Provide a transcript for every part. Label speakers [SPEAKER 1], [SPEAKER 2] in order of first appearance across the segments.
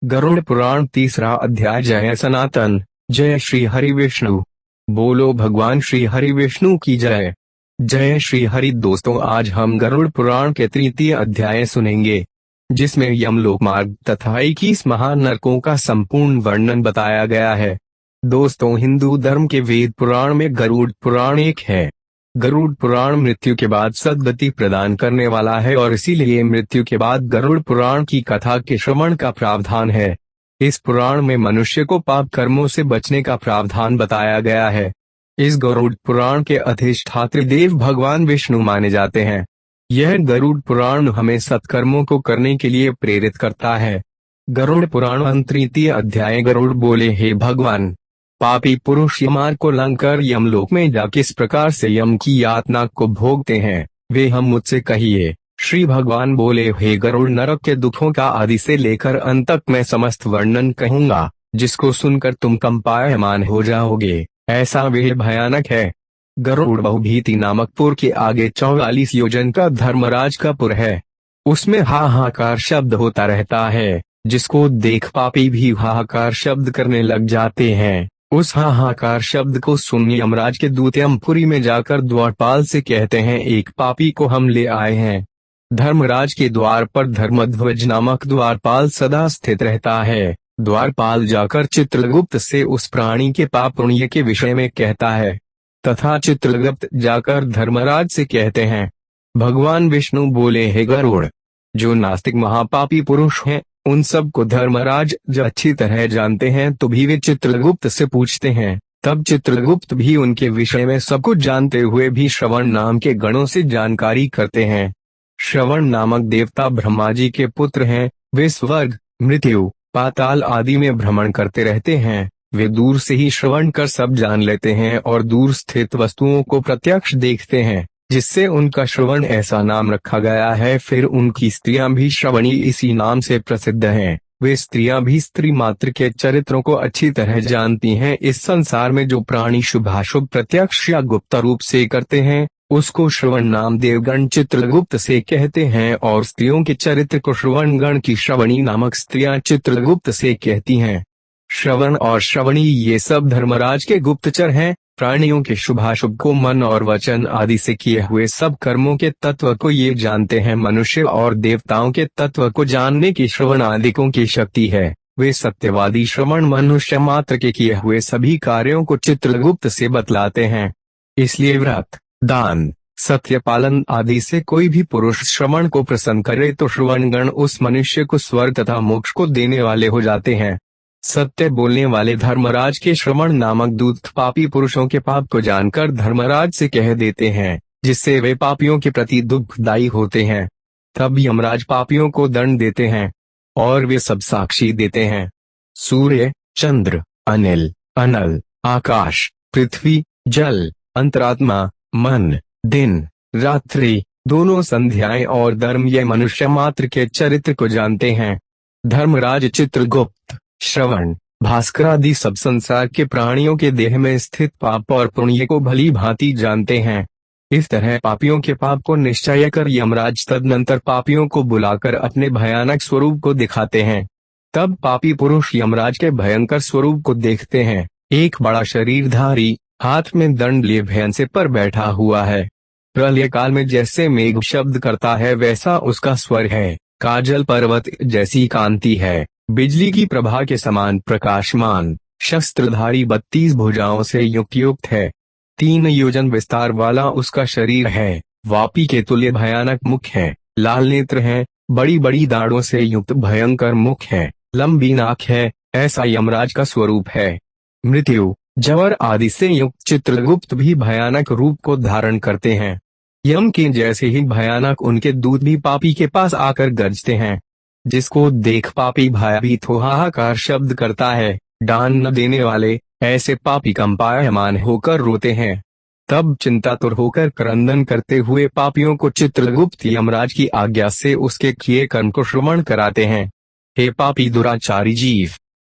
[SPEAKER 1] गरुड़ पुराण तीसरा अध्याय। जय सनातन, जय श्री हरि विष्णु। बोलो भगवान श्री हरि विष्णु की जय। जय श्री हरि। दोस्तों, आज हम गरुड़ पुराण के तृतीय अध्याय सुनेंगे, जिसमें यमलोक मार्ग तथा 21 महानरकों का संपूर्ण वर्णन बताया गया है। दोस्तों, हिंदू धर्म के वेद पुराण में गरुड़ पुराण एक है। गरुड़ पुराण मृत्यु के बाद सद्गति प्रदान करने वाला है और इसीलिए मृत्यु के बाद गरुड़ पुराण की कथा के श्रवण का प्रावधान है। इस पुराण में मनुष्य को पाप कर्मों से बचने का प्रावधान बताया गया है। इस गरुड़ पुराण के अधिष्ठात्री देव भगवान विष्णु माने जाते हैं। यह गरुड़ पुराण हमें सत्कर्मों को करने के लिए प्रेरित करता है। गरुड़ पुराण तृतीय अध्याय। गरुड़ बोले, हे भगवान, पापी पुरुष यमार्ग को लंघकर यमलोक में जा किस प्रकार से यम की यातना को भोगते हैं, वे हम मुझसे कहिए। श्री भगवान बोले, हे गरुड़, नरक के दुखों का आदि से लेकर अंत तक मैं समस्त वर्णन कहूंगा, जिसको सुनकर तुम कंपायमान हो जाओगे, ऐसा वे भयानक है। गरुड़ बहुभीति नामक पुर के आगे 44 योजन का धर्मराज का पुर है। उसमें हाहाकार शब्द होता रहता है, जिसको देख पापी भी हाहाकार शब्द करने लग जाते हैं। उस हाहाकार शब्द को सुन यमराज के दूत यमपुरी में जाकर द्वारपाल से कहते हैं, एक पापी को हम ले आए हैं। धर्मराज के द्वार पर धर्मध्वज नामक द्वारपाल सदा स्थित रहता है। द्वारपाल जाकर चित्रगुप्त से उस प्राणी के पाप पुण्य के विषय में कहता है, तथा चित्रगुप्त जाकर धर्मराज से कहते हैं। भगवान विष्णु बोले, हे गरुड़, जो नास्तिक महापापी पुरुष हैं, उन सब को धर्मराज जो अच्छी तरह जानते हैं, तो भी वे चित्रगुप्त से पूछते हैं। तब चित्रगुप्त भी उनके विषय में सब कुछ जानते हुए भी श्रवण नाम के गणों से जानकारी करते हैं। श्रवण नामक देवता ब्रह्मा जी के पुत्र हैं। वे स्वर्ग, मृत्यु, पाताल आदि में भ्रमण करते रहते हैं। वे दूर से ही श्रवण कर सब जान लेते हैं और दूर स्थित वस्तुओं को प्रत्यक्ष देखते हैं, जिससे उनका श्रवण ऐसा नाम रखा गया है। फिर उनकी स्त्रियां भी श्रवणी इसी नाम से प्रसिद्ध हैं। वे स्त्रियां भी स्त्री मात्र के चरित्रों को अच्छी तरह जानती हैं। इस संसार में जो प्राणी शुभाशुभ प्रत्यक्ष या गुप्त रूप से करते हैं, उसको श्रवण नाम देवगण चित्रगुप्त से कहते हैं, और स्त्रियों के चरित्र को श्रवण गण की श्रवणी नामक स्त्रियां चित्रगुप्त से कहती हैं। श्रवण और श्रवणी ये सब धर्मराज के गुप्तचर हैं। प्राणियों के शुभाशुभ को मन और वचन आदि से किए हुए सब कर्मों के तत्व को ये जानते हैं। मनुष्य और देवताओं के तत्व को जानने की श्रवण आदिकों की शक्ति है। वे सत्यवादी श्रवण मनुष्य मात्र के किए हुए सभी कार्यों को चित्रगुप्त से बतलाते हैं। इसलिए व्रत, दान, सत्य पालन आदि से कोई भी पुरुष श्रवण को प्रसन्न करे तो श्रवणगण उस मनुष्य को स्वर्ग तथा मोक्ष को देने वाले हो जाते हैं। सत्य बोलने वाले धर्मराज के श्रवण नामक दूत पापी पुरुषों के पाप को जानकर धर्मराज से कह देते हैं, जिससे वे पापियों के प्रति दुखदायी होते हैं। तब यमराज पापियों को दंड देते हैं और वे सब साक्षी देते हैं। सूर्य, चंद्र, अनिल, अनल, आकाश, पृथ्वी, जल, अंतरात्मा, मन, दिन, रात्रि, दोनों संध्याएं और धर्म ये मनुष्य मात्र के चरित्र को जानते हैं। धर्मराज चित्रगुप्त, श्रवण, भास्कर आदि सब संसार के प्राणियों के देह में स्थित पाप और पुण्य को भली भांति जानते हैं। इस तरह पापियों के पाप को निश्चय कर यमराज तदनंतर पापियों को बुलाकर अपने भयानक स्वरूप को दिखाते हैं। तब पापी पुरुष यमराज के भयंकर स्वरूप को देखते हैं। एक बड़ा शरीरधारी, हाथ में दंड लिए भयन से पर बैठा हुआ है। प्रलय काल में जैसे मेघ शब्द करता है, वैसा उसका स्वर है। काजल पर्वत जैसी कांति है, बिजली की प्रभा के समान प्रकाशमान, शस्त्रधारी 32 भुजाओं से युक्त है। 3 योजन विस्तार वाला उसका शरीर है। वापी के तुल्य भयानक मुख है। लाल नेत्र है, बड़ी बड़ी दाढ़ों से युक्त भयंकर मुख है, लंबी नाक है। ऐसा यमराज का स्वरूप है। मृत्यु, जवर आदि से युक्त चित्रगुप्त भी भयानक रूप को धारण करते हैं। यम के जैसे ही भयानक उनके दूत भी पापी के पास आकर गरजते हैं, जिसको देख पापी भयभीत हो हाहाकार शब्द करता है। दान न देने वाले ऐसे पापी कंपायमान होकर रोते हैं। तब चिंतातुर होकर क्रंदन करते हुए पापियों को चित्रगुप्त यमराज की आज्ञा से उसके किए कर्म को श्रवण कराते हैं। हे पापी दुराचारी जीव,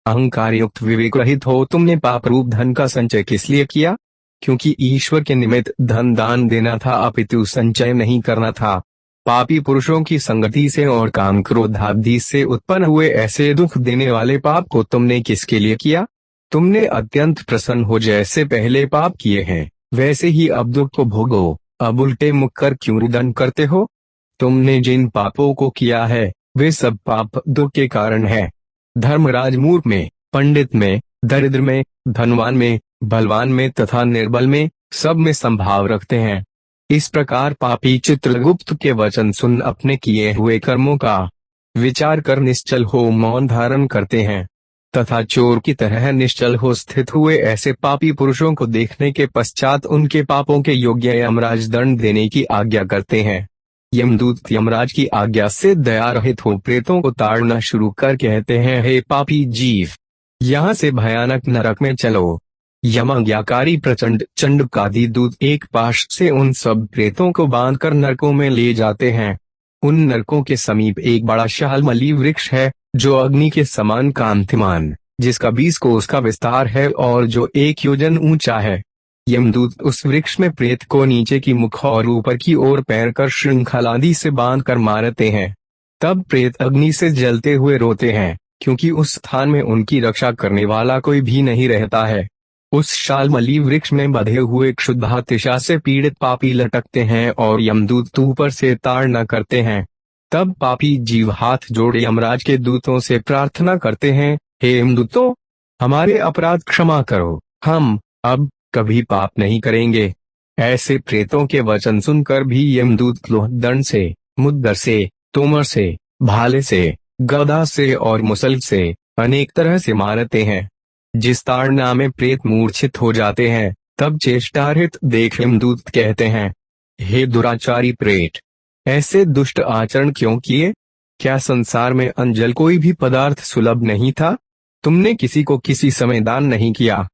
[SPEAKER 1] अहंकार युक्त विवेक रहित हो, तुमने पाप रूप धन का संचय किस लिए किया? क्योंकि ईश्वर के निमित्त धन दान देना था, अपितु संचय नहीं करना था। पापी पुरुषों की संगति से और काम क्रोध आदि से उत्पन्न हुए ऐसे दुख देने वाले पाप को तुमने किसके लिए किया? तुमने अत्यंत प्रसन्न हो जैसे पहले पाप किए हैं, वैसे ही अब दुख को भोगो। अब उल्टे मुख कर क्यों रुदन करते हो? तुमने जिन पापों को किया है, वे सब पाप दुख के कारण है। धर्मराज मूर्ख में, पंडित में, दरिद्र में, धनवान में, बलवान में तथा निर्बल में, सब में संभाव रखते हैं। इस प्रकार पापी चित्रगुप्त के वचन सुन अपने किए हुए कर्मों का विचार कर निश्चल हो मौन धारण करते हैं, तथा चोर की तरह निश्चल हो स्थित हुए ऐसे पापी पुरुषों को देखने के पश्चात उनके पापों के योग्य यमराज दंड देने की आज्ञा करते हैं। यमदूत यमराज की आज्ञा से दया रहित हो प्रेतों को ताड़ना शुरू कर कहते हैं, हे पापी जीव, यहाँ से भयानक नरक में चलो। यमाज्ञाकारी प्रचंड चंडकादि दूत एक पाश से उन सब प्रेतों को बांधकर नरकों में ले जाते हैं। उन नरकों के समीप एक बड़ा शालमली वृक्ष है, जो अग्नि के समान कांतिमान, जिसका 20 कोस का विस्तार है और जो 1 योजन ऊंचा है। यमदूत उस वृक्ष में प्रेत को नीचे की मुख और ऊपर की ओर पैर कर श्रृंखलादि से बांधकर मारते हैं। तब प्रेत अग्नि से जलते हुए रोते हैं, क्योंकि उस स्थान में उनकी रक्षा करने वाला कोई भी नहीं रहता है। उस शालमली वृक्ष में बंधे हुए क्षुद्ध हत्या से पीड़ित पापी लटकते हैं और यमदूत ऊपर से ताड़ना करते हैं। तब पापी जीव हाथ जोड़े यमराज के दूतों से प्रार्थना करते हैं, हे यमदूतों, हमारे अपराध क्षमा करो, हम अब कभी पाप नहीं करेंगे। ऐसे प्रेतों के वचन सुनकर भी यमदूत लोहदंड से, मुद्गर से, तोमर से, भाले से, गदा से और मुसल से अनेक तरह से मारते हैं। जिस ताड़ना में प्रेत मूर्छित हो जाते हैं, तब चेष्टारहित देख यमदूत कहते हैं, हे दुराचारी प्रेत, ऐसे दुष्ट आचरण क्यों किए? क्या संसार में अंजल कोई भी पदार्थ सुलभ नहीं था? तुमने किसी को किसी समय दान नहीं किया,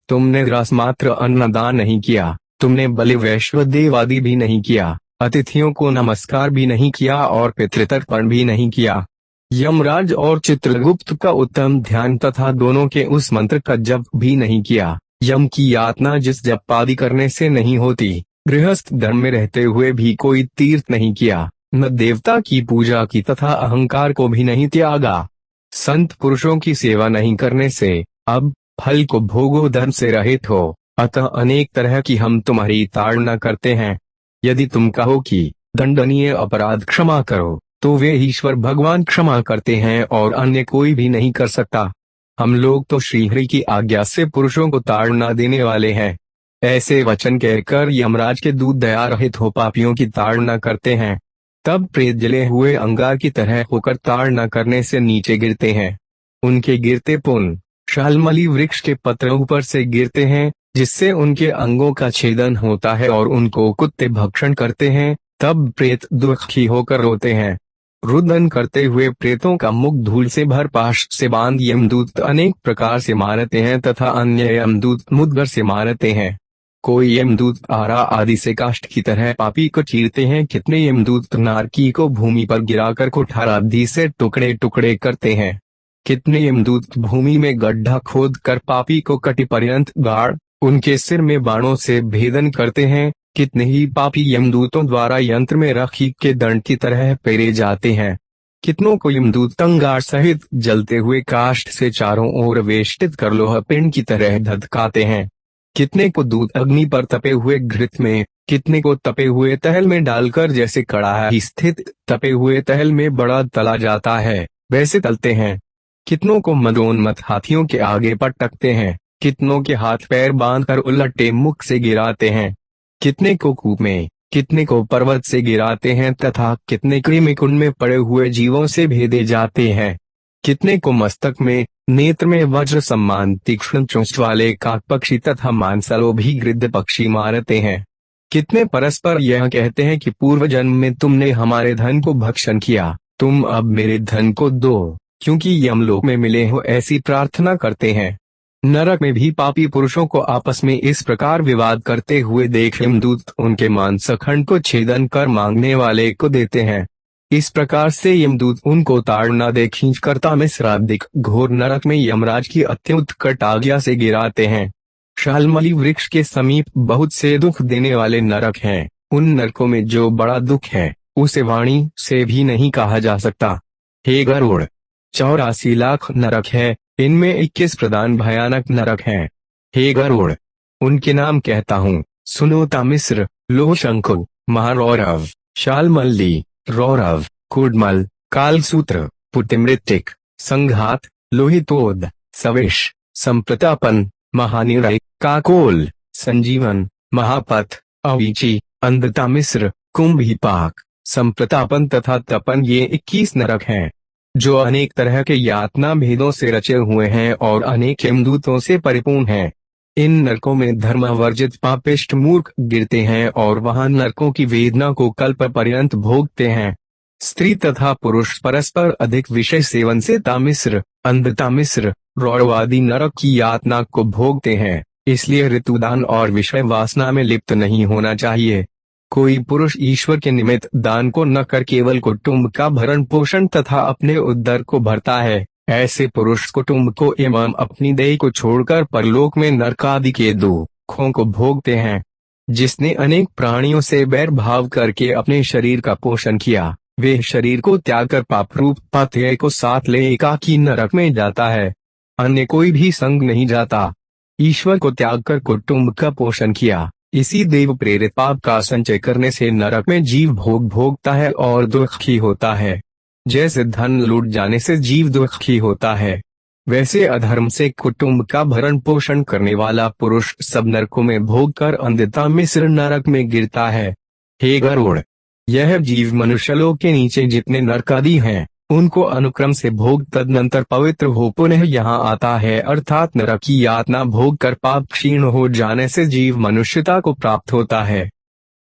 [SPEAKER 1] तुमने ग्रास मात्र अन्न दान नहीं किया, तुमने बलि वैश्व देवादि भी नहीं किया, अतिथियों को नमस्कार भी नहीं किया और पितृतर्पण भी नहीं किया। यमराज और चित्रगुप्त का उत्तम ध्यान तथा दोनों के उस मंत्र का जप भी नहीं किया। यम की यातना जिस जप आदि करने से नहीं होती, गृहस्थ धर्म में रहते हुए भी कोई तीर्थ नहीं किया, न देवता की पूजा की तथा अहंकार को भी नहीं त्यागा। संत पुरुषों की सेवा नहीं करने से अब फल को भोगो धर्म से रहित हो, अतः अनेक तरह की हम तुम्हारी ताड़ना करते हैं। यदि तुम कहो कि दंडनीय अपराध क्षमा करो, तो वे ईश्वर भगवान क्षमा करते हैं और अन्य कोई भी नहीं कर सकता। हम लोग तो श्रीहरि की आज्ञा से पुरुषों को ताड़ना देने वाले हैं। ऐसे वचन कहकर यमराज के दूत दया रहित हो पापियों की ताड़ना करते हैं। तब प्रेत जले हुए अंगार की तरह होकर ताड़ना करने से नीचे गिरते हैं। उनके गिरते पुन शालमली वृक्ष के पत्र ऊपर से गिरते हैं, जिससे उनके अंगों का छेदन होता है और उनको कुत्ते भक्षण करते हैं। तब प्रेत दुखी होकर रोते हैं। रुदन करते हुए प्रेतों का मुख धूल से भर पाश से बांध यमदूत अनेक प्रकार से मारते हैं तथा अन्य यमदूत मुद्गर से मारते हैं। कोई यमदूत आरा आदि से काष्ठ की तरह पापी को चीरते हैं, कितने यमदूत नारकी को भूमि पर गिराकर कुठार आदि से टुकड़े टुकड़े करते हैं। कितने यमदूत भूमि में गड्ढा खोद कर पापी को कटी पर्यंत गाड़ उनके सिर में बाणों से भेदन करते हैं। कितने ही पापी यमदूतों द्वारा यंत्र में रखी के दंड की तरह पेरे जाते हैं। कितनों को यमदूत अंगार सहित जलते हुए काष्ठ से चारों ओर वेष्टित कर लोहा पिंड की तरह धधकाते हैं। कितने को दूत अग्नि पर तपे हुए घृत में, कितने को तपे हुए तहल में डालकर जैसे कड़ाही स्थित तपे हुए तहल में बड़ा तला जाता है, वैसे तलते हैं। कितनों को मदोन्मत्त हाथियों के आगे पटकते हैं। कितनों के हाथ पैर बांधकर उलटे मुख से गिराते हैं। कितने को कूप में, कितने को पर्वत से गिराते हैं तथा कितने कृमिकुंड में पड़े हुए जीवों से भेदे जाते हैं। कितने को मस्तक में, नेत्र में वज्र सम्मान तीक्ष्ण चोंच वाले काक पक्षी तथा मांसलोभी गृद्ध पक्षी मारते हैं। कितने परस्पर यह कहते हैं कि पूर्व जन्म में तुमने हमारे धन को भक्षण किया, तुम अब मेरे धन को दो, क्योंकि यमलोक में मिले हो, ऐसी प्रार्थना करते हैं। नरक में भी पापी पुरुषों को आपस में इस प्रकार विवाद करते हुए देख यमदूत उनके मांसखंड को छेदन कर मांगने वाले को देते हैं। इस प्रकार से यमदूत उनको ताड़ना दे खींचकर में श्राद्धिक घोर नरक में यमराज की अत्युत्कट आज्ञा से गिराते हैं। शालमली वृक्ष के समीप बहुत से दुख देने वाले नरक हैं। उन नरकों में जो बड़ा दुख है, उसे वाणी से भी नहीं कहा जा सकता। हे गरुड़, 84 लाख नरक है, इनमें 21 प्रधान भयानक नरक हैं। हे गरुड़, उनके नाम कहता हूँ, सुनो। तामिस्र, लोहशंकु, महारौरव, शालमल्ली, रौरव, कुडमल, कालसूत्र, पुटिमृत्तिक, संघात, लोहितोद, सविश, संप्रतापन, महानिरय, काकोल, संजीवन, महापथ, अवीची, अंधतामिस्र, कुंभीपाक, संप्रतापन तथा तपन, ये 21 नरक हैं, जो अनेक तरह के यातना भेदों से रचे हुए हैं और अनेक यमदूतों से परिपूर्ण हैं। इन नरकों में धर्मवर्जित पापिष्ट मूर्ख गिरते हैं और वहां नरकों की वेदना को कल्प पर्यंत भोगते हैं। स्त्री तथा पुरुष परस्पर अधिक विषय सेवन से तामिस्र, अंधतामिस्र, रौरवादी नरक की यातना को भोगते हैं। इसलिए ऋतुदान और विषय वासना में लिप्त नहीं होना चाहिए। कोई पुरुष ईश्वर के निमित्त दान को न कर केवल कुटुंब का भरण पोषण तथा अपने उदर को भरता है, ऐसे पुरुष कुटुंब को एवं अपनी देह को छोड़कर परलोक में नरक आदि के दुखों को भोगते हैं। जिसने अनेक प्राणियों से बैर भाव करके अपने शरीर का पोषण किया, वे शरीर को त्याग कर पाप रूप पाथेय को साथ ले एकाकी नरक में जाता है, अन्य कोई भी संग नहीं जाता। ईश्वर को त्याग कर कुटुंब का पोषण किया, इसी देव प्रेरित पाप का संचय करने से नरक में जीव भोग भोगता है और दुखी होता है। जैसे धन लूट जाने से जीव दुखी होता है, वैसे अधर्म से कुटुंब का भरण पोषण करने वाला पुरुष सब नरकों में भोग कर अंधतामिस्र नरक में गिरता है। हे गरुड़, यह जीव मनुष्यलोक के नीचे जितने नरक आदि हैं, उनको अनुक्रम से भोग तदनंतर पवित्र हो पुनः यहाँ आता है, अर्थात नरक की यातना भोग कर पाप क्षीण हो जाने से जीव मनुष्यता को प्राप्त होता है।